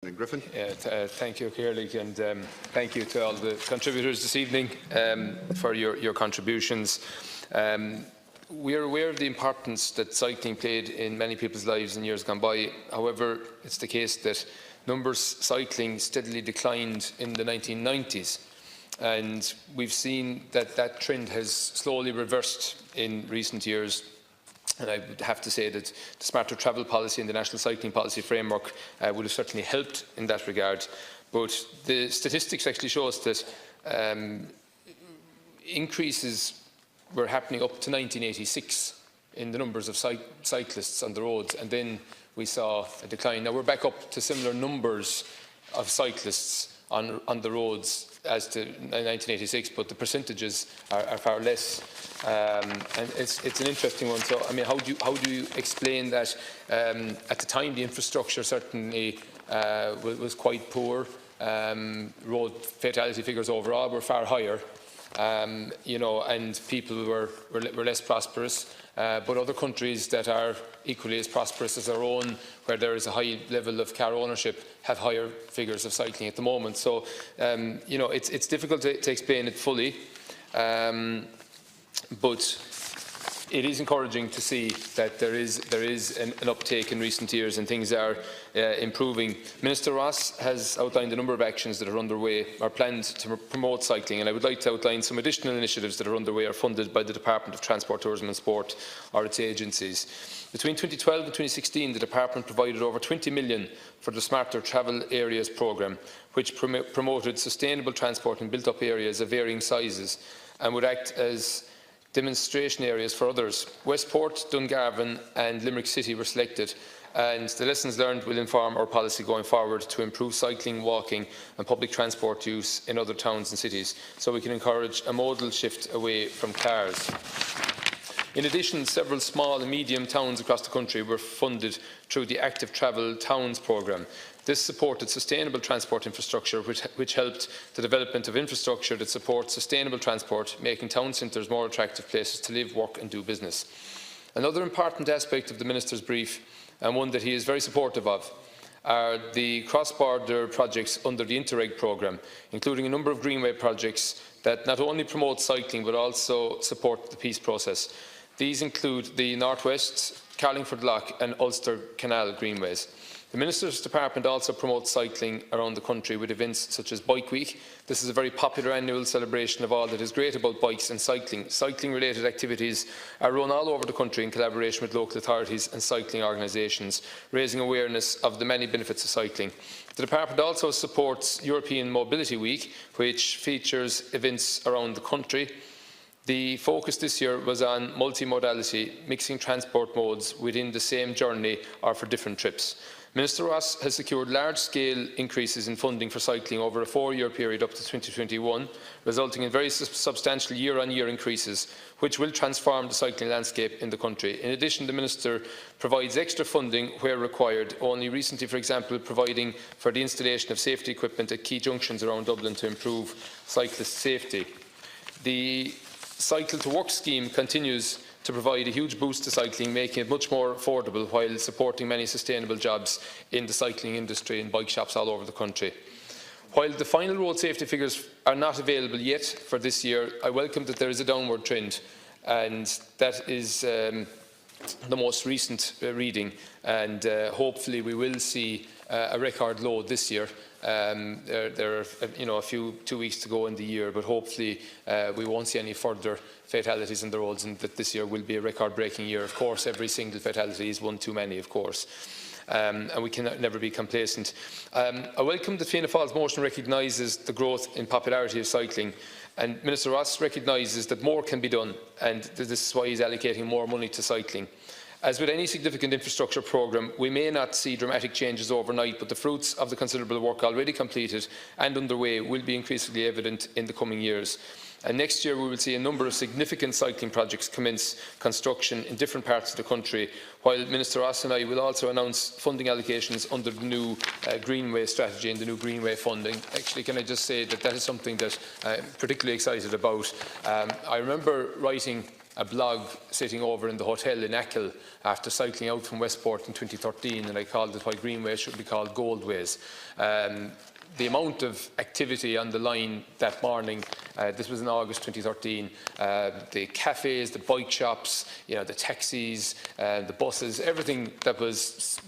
Griffin. Thank you, Caoirlig, and thank you to all the contributors this evening for your contributions. We are aware of the importance that cycling played in many people's lives in years gone by. However, it's the case that numbers cycling steadily declined in the 1990s, and we've seen that that trend has slowly reversed in recent years. And I would have to say that the smarter travel policy and the national cycling policy framework would have certainly helped in that regard. But the statistics actually show us that increases were happening up to 1986 in the numbers of cyclists on the roads, and then we saw a decline. Now we're back up to similar numbers of cyclists on the roads as to 1986, but the percentages are far less. And it's an interesting one. So, I mean, how do you explain that? At the time, the infrastructure certainly was quite poor. Road fatality figures overall were far higher, and people were less prosperous. But other countries that are equally as prosperous as our own, where there is a high level of car ownership, have higher figures of cycling at the moment. So, it's difficult to explain it fully. But it is encouraging to see that there is an uptake in recent years and things are improving. Minister Ross has outlined a number of actions that are underway or planned to promote cycling, and I would like to outline some additional initiatives that are underway or funded by the Department of Transport, Tourism and Sport or its agencies. Between 2012 and 2016, the Department provided over 20 million for the Smarter Travel Areas programme, which promoted sustainable transport in built-up areas of varying sizes and would act as demonstration areas for others. Westport, Dungarvan and Limerick City were selected, and the lessons learned will inform our policy going forward to improve cycling, walking and public transport use in other towns and cities, so we can encourage a modal shift away from cars. In addition, several small and medium towns across the country were funded through the Active Travel Towns programme. This supported sustainable transport infrastructure, which helped the development of infrastructure that supports sustainable transport, making town centres more attractive places to live, work and do business. Another important aspect of the Minister's brief, and one that he is very supportive of, are the cross-border projects under the Interreg programme, including a number of greenway projects that not only promote cycling but also support the peace process. These include the North West, Carlingford Lough and Ulster Canal greenways. The Minister's Department also promotes cycling around the country with events such as Bike Week. This is a very popular annual celebration of all that is great about bikes and cycling. Cycling-related activities are run all over the country in collaboration with local authorities and cycling organisations, raising awareness of the many benefits of cycling. The Department also supports European Mobility Week, which features events around the country. The focus this year was on multimodality, mixing transport modes within the same journey or for different trips. Minister Ross has secured large-scale increases in funding for cycling over a 4-year period up to 2021, resulting in very substantial year-on-year increases, which will transform the cycling landscape in the country. In addition, the Minister provides extra funding where required, only recently, for example, providing for the installation of safety equipment at key junctions around Dublin to improve cyclist safety. The Cycle to Work scheme continues to provide a huge boost to cycling, making it much more affordable while supporting many sustainable jobs in the cycling industry and bike shops all over the country. While the final road safety figures are not available yet for this year, I welcome that there is a downward trend, and that is the most recent reading, and hopefully we will see a record low this year. There are a few 2 weeks to go in the year, but hopefully we won't see any further fatalities on the roads, and that this year will be a record-breaking year. Of course, every single fatality is one too many, of course, and we can never be complacent. I welcome that Fianna Fáil's motion recognises the growth in popularity of cycling, and Minister Ross recognises that more can be done, and this is why he is allocating more money to cycling. As with any significant infrastructure programme, we may not see dramatic changes overnight, but the fruits of the considerable work already completed and underway will be increasingly evident in the coming years. And next year we will see a number of significant cycling projects commence construction in different parts of the country, while Minister Ross and I will also announce funding allocations under the new Greenway strategy and the new Greenway funding. Actually, can I just say that that is something that I'm particularly excited about. I remember writing a blog sitting over in the hotel in Achill after cycling out from Westport in 2013, and I called it "Why Greenways Should Be Called Goldways." The amount of activity on the line that morning, this was in August 2013, the cafes, the bike shops, the taxis, the buses, everything that was,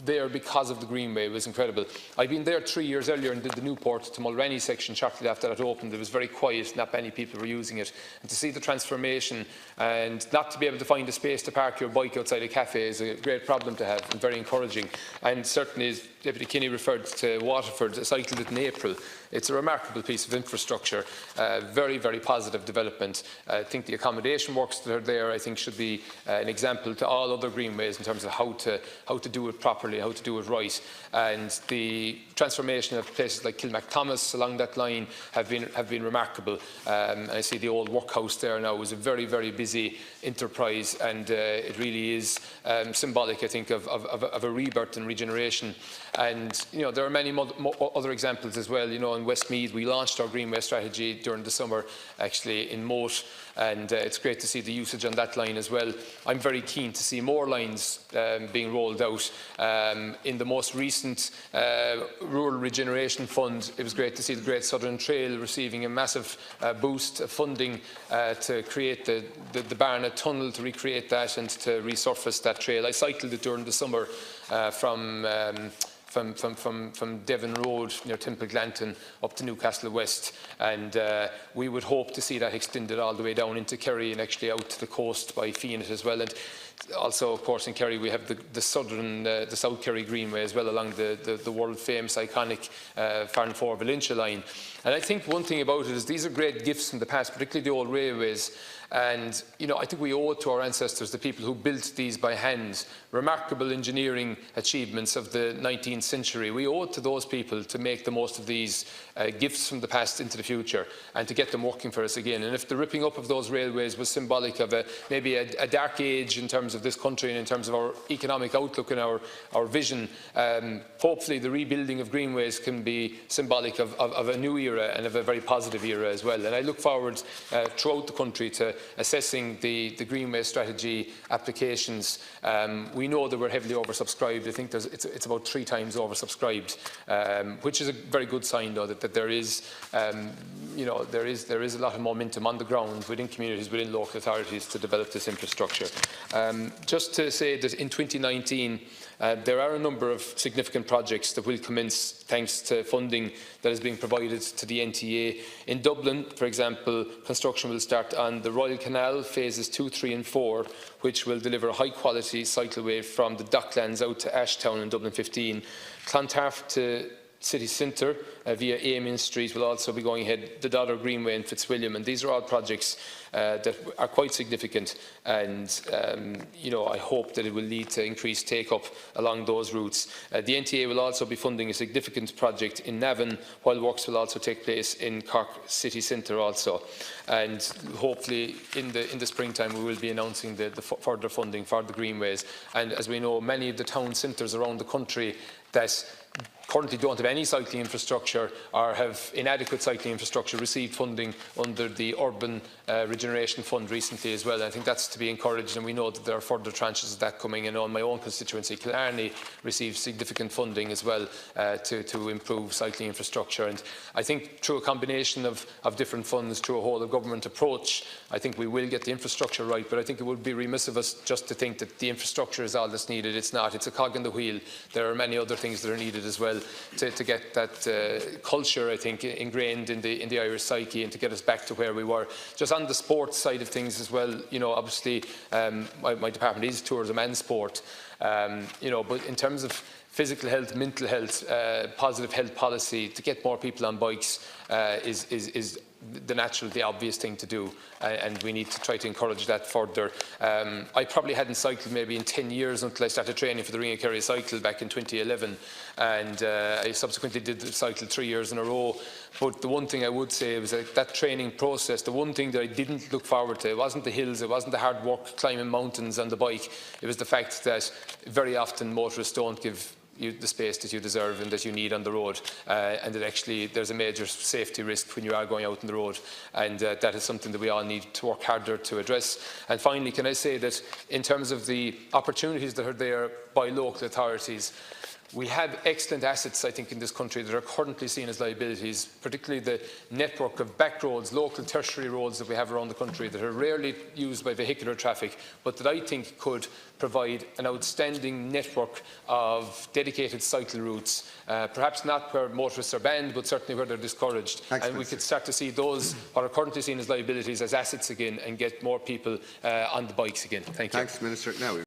there because of the Greenway was incredible. I'd been there 3 years earlier and did the Newport to Mulrenny section shortly after that opened. It was very quiet, not many people were using it. And to see the transformation and not to be able to find a space to park your bike outside a cafe is a great problem to have and very encouraging. And certainly, as Deputy Kinney referred to Waterford, I cycled it in April. It's a remarkable piece of infrastructure, very, very positive development. I think the accommodation works that are there, I think, should be an example to all other greenways in terms of how to do it properly, how to do it right. And the transformation of places like Kilmacthomas along that line have been remarkable. I see the old workhouse there now is a very, very busy enterprise, and it really is symbolic, I think, of a rebirth and regeneration. And there are many other examples as well. In Westmeath, we launched our Greenway strategy during the summer, actually in Moat, and it's great to see the usage on that line as well. I'm very keen to see more lines being rolled out. In the most recent Rural Regeneration Fund, it was great to see the Great Southern Trail receiving a massive boost of funding to create the Barnet Tunnel, to recreate that and to resurface that trail. I cycled it during the summer from Devon Road near Templeglanton up to Newcastle West, and we would hope to see that extended all the way down into Kerry and actually out to the coast by Fiannet as well. And also, of course, in Kerry we have the South Kerry Greenway as well, along the world famous iconic Farnfore-Valentia line. And I think one thing about it is these are great gifts from the past, particularly the old railways. And I think we owe it to our ancestors, the people who built these by hand, remarkable engineering achievements of the 19th century. We owe it to those people to make the most of these gifts from the past into the future and to get them working for us again. And if the ripping up of those railways was symbolic of maybe a dark age in terms of this country and in terms of our economic outlook and our vision, hopefully the rebuilding of greenways can be symbolic of a new era and of a very positive era as well. And I look forward throughout the country to assessing the Greenway strategy applications. We know that we're heavily oversubscribed. I think it's about 3 times oversubscribed, which is a very good sign, though, that there is a lot of momentum on the ground within communities, within local authorities to develop this infrastructure. Just to say that in 2019, there are a number of significant projects that will commence thanks to funding that is being provided to the NTA. In Dublin, for example, construction will start on the Royal Canal phases 2, 3 and 4, which will deliver a high-quality cycleway from the Docklands out to Ashtown in Dublin 15. Clontarf to City Centre via Amen Street will also be going ahead, the Dodder Greenway in Fitzwilliam, and these are all projects that are quite significant, and I hope that it will lead to increased take-up along those routes. The NTA will also be funding a significant project in Navan, while works will also take place in Cork City Centre also. And hopefully in the springtime we will be announcing the further funding for the greenways. And as we know, many of the town centres around the country that currently don't have any cycling infrastructure or have inadequate cycling infrastructure received funding under the Urban Regeneration Fund recently as well. And I think that's to be encouraged, and we know that there are further tranches of that coming. And on my own constituency, Killarney received significant funding as well to improve cycling infrastructure. And I think through a combination of different funds, through a whole of government approach, I think we will get the infrastructure right. But I think it would be remiss of us just to think that the infrastructure is all that's needed. It's not. It's a cog in the wheel. There are many other things that are needed as well to get that culture, I think, ingrained in the Irish psyche and to get us back to where we were. Just on the sports side of things as well, obviously my department is tourism and sport, but in terms of physical health, mental health, positive health policy, to get more people on bikes is the obvious thing to do, and we need to try to encourage that further. I probably hadn't cycled maybe in 10 years until I started training for the Ring of Kerry Cycle back in 2011, and I subsequently did the cycle 3 years in a row. But the one thing I would say was that training process, the one thing that I didn't look forward to, it wasn't the hills, it wasn't the hard work climbing mountains on the bike, it was the fact that very often motorists don't give the space that you deserve and that you need on the road, and that actually there's a major safety risk when you are going out on the road, and that is something that we all need to work harder to address. And finally, can I say that in terms of the opportunities that are there by local authorities, we have excellent assets, I think, in this country that are currently seen as liabilities, particularly the network of back roads, local tertiary roads that we have around the country that are rarely used by vehicular traffic, but that I think could provide an outstanding network of dedicated cycle routes, perhaps not where motorists are banned, but certainly where they're discouraged. Thanks, and we could start to see those what are currently seen as liabilities as assets again, and get more people on the bikes again. Thank you. Thanks, Minister. Now